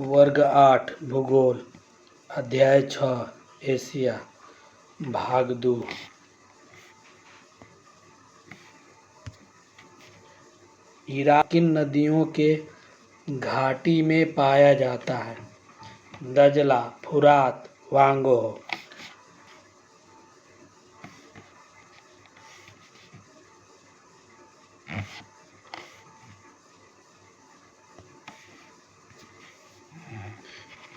वर्ग 8 भूगोल अध्याय 6 एशिया भाग 2। इराक किन नदियों के घाटी में पाया जाता है? दजला, फुरात, वांगो।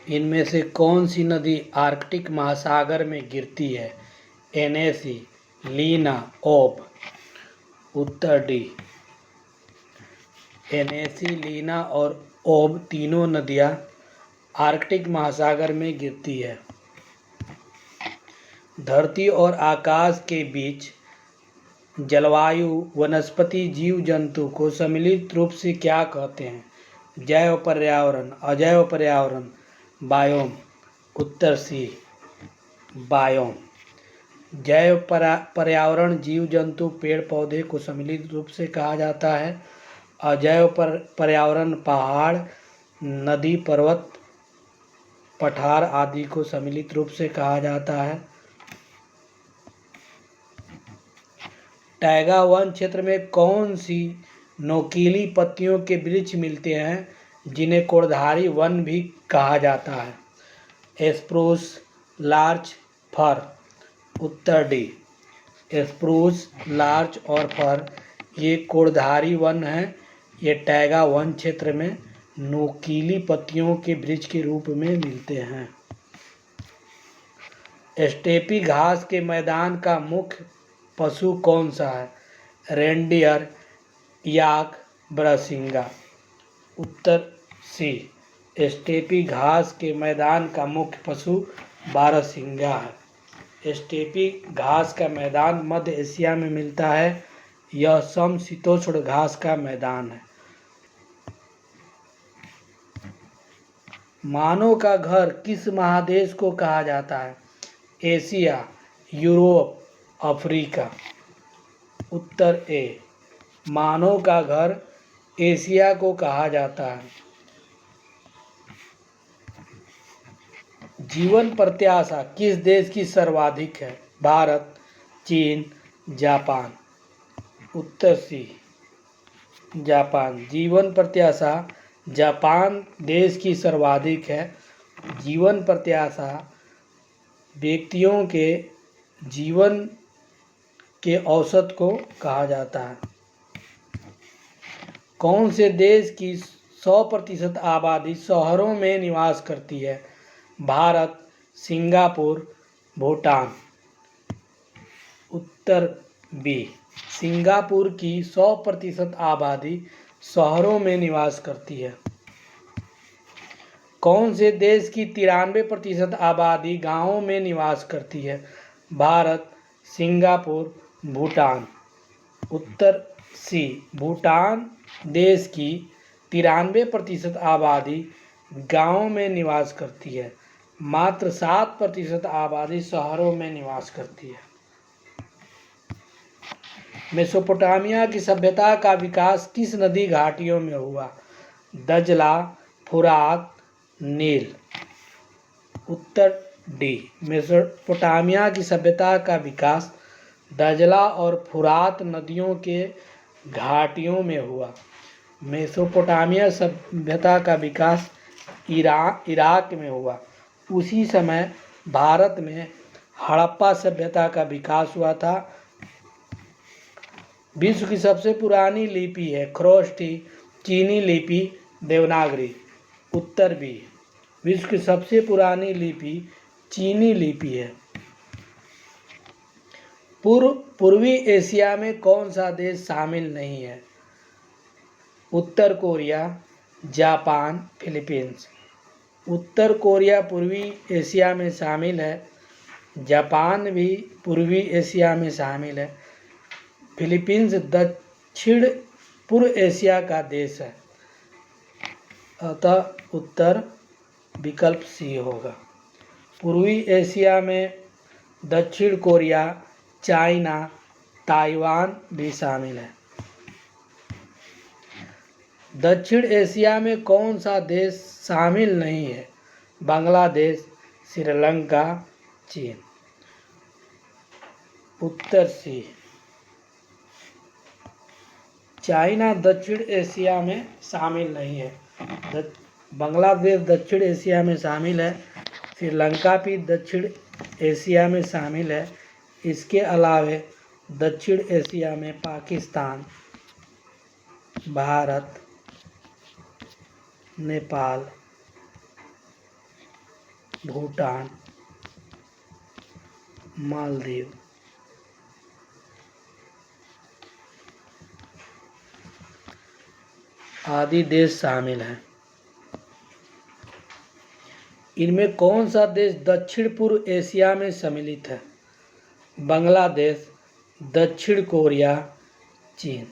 इनमें से कौन सी नदी आर्कटिक महासागर में गिरती है? एनेसी, लीना, ओब। उत्तर डी। एनेसी, लीना और ओब तीनों नदियां आर्कटिक महासागर में गिरती है। धरती और आकाश के बीच जलवायु, वनस्पति, जीव जंतु को सम्मिलित रूप से क्या कहते हैं? जैव पर्यावरण, अजैव पर्यावरण, बायोम। उत्तर सी, बायोम। जैव पर्यावरण जीव जंतु पेड़ पौधे को सम्मिलित रूप से कहा जाता है। अजैव पर्यावरण पहाड़, नदी, पर्वत, पठार आदि को सम्मिलित रूप से कहा जाता है। टैगा वन क्षेत्र में कौन सी नोकीली पत्तियों के वृक्ष मिलते हैं जिन्हें कोड़धारी वन भी कहा जाता है? स्प्रूस, लार्च, फर। उत्तर डी। स्प्रूस, लार्च और फर ये कोड़धारी वन हैं। ये टैगा वन क्षेत्र में नोकीली पत्तियों के वृक्ष के रूप में मिलते हैं। स्टेपी घास के मैदान का मुख्य पशु कौन सा है? रेंडियर, याक, बरसिंगा। उत्तर सी। स्टेपी घास के मैदान का मुख्य पशु बारहसिंगा है। स्टेपी घास का मैदान मध्य एशिया में मिलता है। यह समशीतोष्ण घास का मैदान है। मानव का घर किस महादेश को कहा जाता है? Asia, Europe, Africa. उत्तर ए। मानव का घर एशिया को कहा जाता है। जीवन प्रत्याशा किस देश की सर्वाधिक है? भारत, चीन, जापान। उत्तर सी, जापान। जीवन प्रत्याशा जापान देश की सर्वाधिक है। जीवन प्रत्याशा व्यक्तियों के जीवन के औसत को कहा जाता है। कौन से देश की 100% आबादी शहरों में निवास करती है? भारत, सिंगापुर, भूटान। उत्तर बी। सिंगापुर की 100% आबादी शहरों में निवास करती है। कौन से देश की 93% आबादी गांवों में निवास करती है? भारत, सिंगापुर, भूटान। उत्तर सी। भूटान देश की 93% आबादी गांवों में निवास करती है। मात्र 7% आबादी शहरों में निवास करती है। मेसोपोटामिया की सभ्यता का विकास किस नदी घाटियों में हुआ? दजला, फुरात, नील। उत्तर डी। मेसोपोटामिया की सभ्यता का विकास दजला और फुरात नदियों के घाटियों में हुआ। मेसोपोटामिया सभ्यता का विकास इराक में हुआ। उसी समय भारत में हड़प्पा सभ्यता का विकास हुआ था। विश्व की सबसे पुरानी लिपि है ख्रोष्टी चीनी लिपि, देवनागरी। उत्तर बी। विश्व की सबसे पुरानी लिपि चीनी लिपि है। पूर्वी एशिया में कौन सा देश शामिल नहीं है? उत्तर कोरिया, जापान, फिलीपींस। उत्तर कोरिया पूर्वी एशिया में शामिल है। जापान भी पूर्वी एशिया में शामिल है। फिलीपींस दक्षिण पूर्व एशिया का देश है। अतः उत्तर विकल्प सी होगा। पूर्वी एशिया में दक्षिण कोरिया, चाइना, ताइवान भी शामिल है। दक्षिण एशिया में कौन सा देश शामिल नहीं है? बांग्लादेश, श्रीलंका, चीन। उत्तर सी, चाइना दक्षिण एशिया में शामिल नहीं है। बांग्लादेश दक्षिण एशिया में शामिल है, श्रीलंका भी दक्षिण एशिया में शामिल है। इसके अलावे दक्षिण एशिया में पाकिस्तान, भारत, नेपाल, भूटान, मालदीव, आदि देश शामिल हैं। इनमें कौन सा देश दक्षिण पूर्व एशिया में सम्मिलित है? बांग्लादेश, दक्षिण कोरिया, चीन।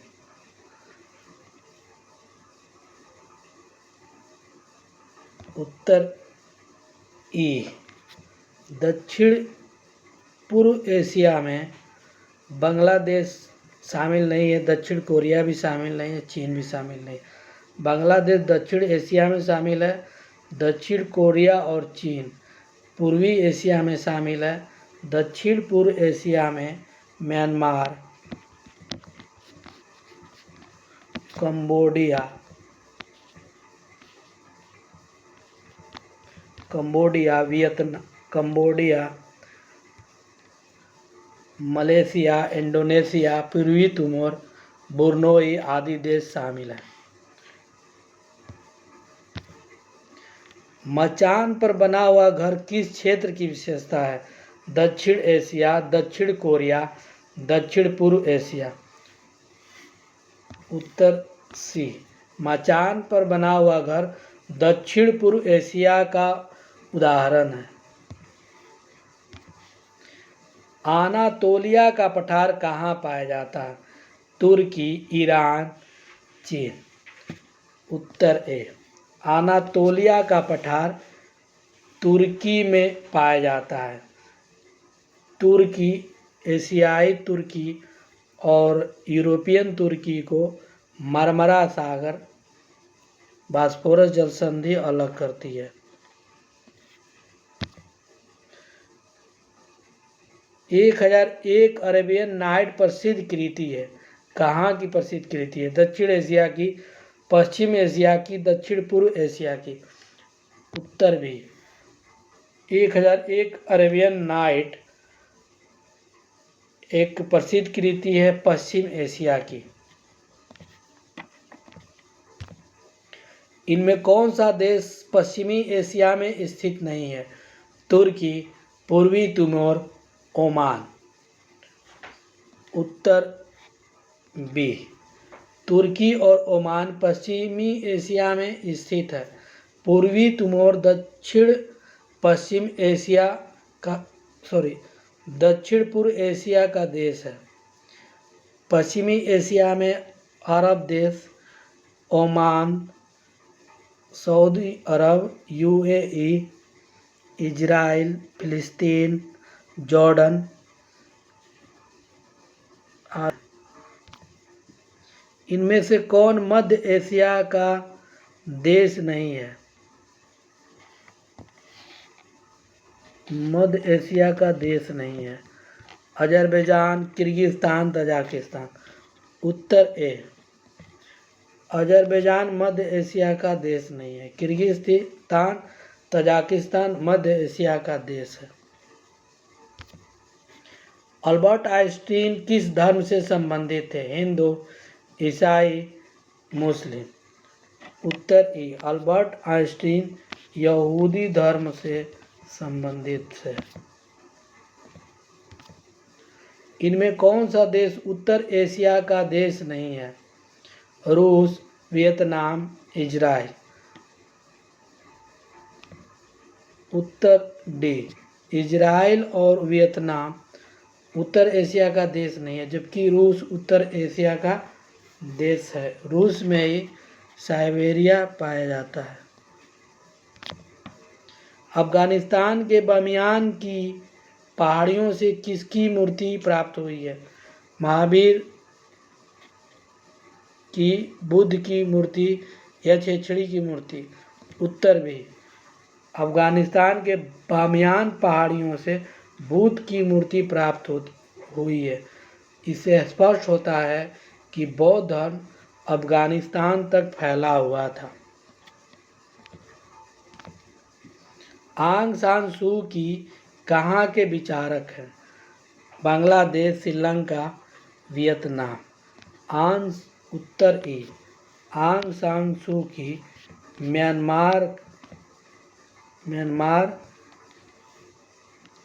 उत्तर ई, दक्षिण पूर्व एशिया में बांग्लादेश शामिल नहीं है, दक्षिण कोरिया भी शामिल नहीं है, चीन भी शामिल नहीं है। बांग्लादेश दक्षिण एशिया में शामिल है, दक्षिण कोरिया और चीन पूर्वी एशिया में शामिल है। दक्षिण पूर्व एशिया में म्यांमार, कंबोडिया, मलेशिया, इंडोनेशिया, पूर्वी तिमोर, ब्रुनेई आदि देश शामिल हैं। मचान पर बना हुआ घर किस क्षेत्र की विशेषता है? दक्षिण एशिया, दक्षिण कोरिया, दक्षिण पूर्व एशिया। उत्तर सी, मचान पर बना हुआ घर दक्षिण पूर्व एशिया का उदाहरण है। अनातोलिया का पठार कहाँ पाया जाता है? तुर्की, ईरान, चीन। उत्तर ए, अनातोलिया का पठार तुर्की में पाया जाता है। तुर्की, एशियाई तुर्की और यूरोपियन तुर्की को मरमरा सागर, बॉस्फोरस जल संधि अलग करती है। 1001 अरेबियन नाइट प्रसिद्ध कृति है। कहाँ की प्रसिद्ध कृति है? दक्षिण एशिया की, पश्चिम एशिया की, दक्षिण पूर्व एशिया की। उत्तर भी, 1001 अरेबियन नाइट एक प्रसिद्ध कृति है पश्चिम एशिया की। इनमें कौन सा देश पश्चिमी एशिया में स्थित नहीं है? तुर्की, पूर्वी तिमोर, ओमान। उत्तर बी, तुर्की और ओमान पश्चिमी एशिया में स्थित है। पूर्वी तिमोर दक्षिण पूर्व एशिया का देश है। पश्चिमी एशिया में अरब देश, ओमान, सऊदी अरब, यूएई, इजराइल, फिलिस्तीन, जॉर्डन। इनमें से कौन मध्य एशिया का देश नहीं है? मध्य एशिया का देश नहीं है। Azerbaijan, Kyrgyzstan, Tajikistan. उत्तर ए, अजरबैजान मध्य एशिया का देश नहीं है। किर्गिस्तान, तजाकिस्तान मध्य एशिया का देश है। अल्बर्ट आइंस्टीन किस धर्म से संबंधित थे? हिंदू, ईसाई, मुस्लिम। उत्तर ई, अल्बर्ट आइंस्टीन यहूदी धर्म से संबंधित है। इनमें कौन सा देश उत्तर एशिया का देश नहीं है? रूस, वियतनाम, इजराइल। उत्तर डी, इजराइल और वियतनाम उत्तर एशिया का देश नहीं है, जबकि रूस उत्तर एशिया का देश है। रूस में ही साइबेरिया पाया जाता है। अफगानिस्तान के बामियान की पहाड़ियों से किसकी मूर्ति प्राप्त हुई है? महावीर, कि बुद्ध की मूर्ति या छेछड़ी की मूर्ति? उत्तर बी, अफगानिस्तान के बामियान पहाड़ियों से बुद्ध की मूर्ति प्राप्त हुई है। इससे स्पष्ट होता है कि बौद्ध धर्म अफगानिस्तान तक फैला हुआ था। आंग सान सू की कहाँ के विचारक हैं? बांग्लादेश, श्रीलंका, वियतनाम। उत्तर ए, आंग सान सू की म्यांमार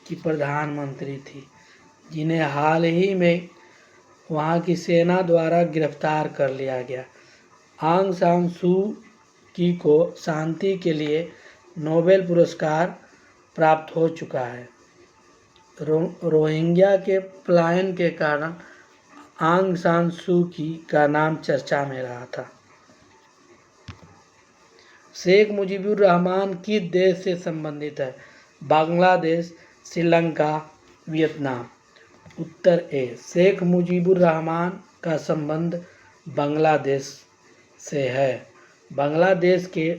की प्रधानमंत्री थी, जिन्हें हाल ही में वहां की सेना द्वारा गिरफ्तार कर लिया गया। आंग सान सू की को शांति के लिए नोबेल पुरस्कार प्राप्त हो चुका है। रोहिंग्या के पलायन के कारण आंग सान सू की का नाम चर्चा में रहा था। शेख मुजीबुर रहमान किस देश से संबंधित है? बांग्लादेश, श्रीलंका, वियतनाम। उत्तर ए, शेख मुजीबुर रहमान का संबंध बांग्लादेश से है। बांग्लादेश के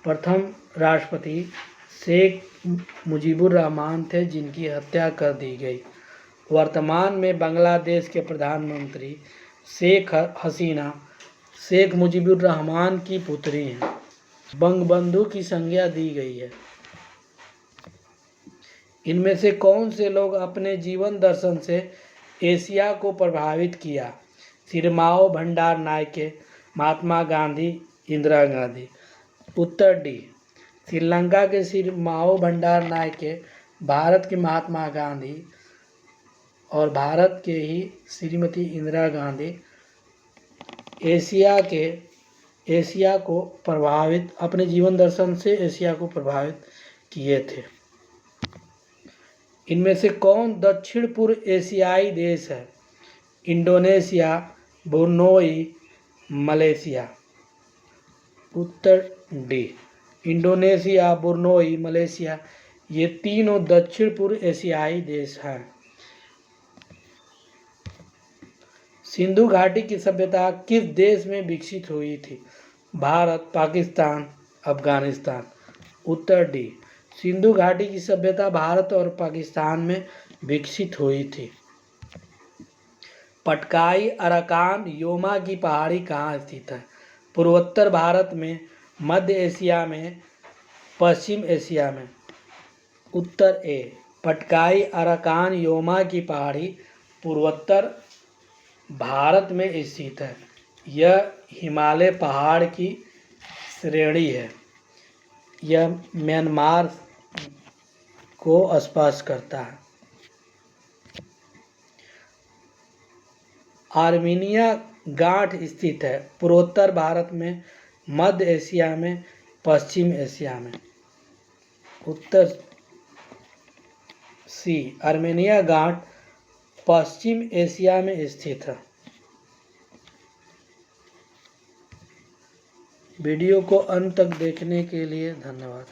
प्रथम राष्ट्रपति शेख मुजीबुर रहमान थे, जिनकी हत्या कर दी गई। वर्तमान में बांग्लादेश के प्रधानमंत्री शेख हसीना शेख मुजीबुर रहमान की पुत्री हैं। बंगबंधु की संज्ञा दी गई है। इनमें से कौन से लोग अपने जीवन दर्शन से एशिया को प्रभावित किया? सिरमाओ भंडार नायके, महात्मा गांधी, इंदिरा गांधी। उत्तर डी, श्रीलंका के सिरमाओ भंडार नायके, भारत के महात्मा गांधी और भारत के ही श्रीमती इंदिरा गांधी एशिया को प्रभावित, अपने जीवन दर्शन से एशिया को प्रभावित किए थे। इनमें से कौन दक्षिण पूर्व एशियाई देश है? Indonesia, Brunei, Malaysia. उत्तर डी, इंडोनेशिया, ब्रुनई, मलेशिया, ये तीनों दक्षिण पूर्व एशियाई देश हैं। सिंधु घाटी की सभ्यता किस देश में विकसित हुई थी? भारत, पाकिस्तान, अफगानिस्तान। उत्तर डी, सिंधु घाटी की सभ्यता भारत और पाकिस्तान में विकसित हुई थी। पटकाई अराकान योमा की पहाड़ी कहाँ स्थित है? पूर्वोत्तर भारत में, मध्य एशिया में, पश्चिम एशिया में। उत्तर ए, पटकाई अराकान योमा की पहाड़ी पूर्वोत्तर भारत में स्थित है। यह हिमालय पहाड़ की श्रेणी है। यह म्यांमार को स्पर्श करता है। आर्मीनिया गांठ स्थित है पूर्वोत्तर भारत में, मध्य एशिया में, पश्चिम एशिया में। उत्तर सी, आर्मेनिया गांठ पश्चिम एशिया में स्थित है। वीडियो को अंत तक देखने के लिए धन्यवाद।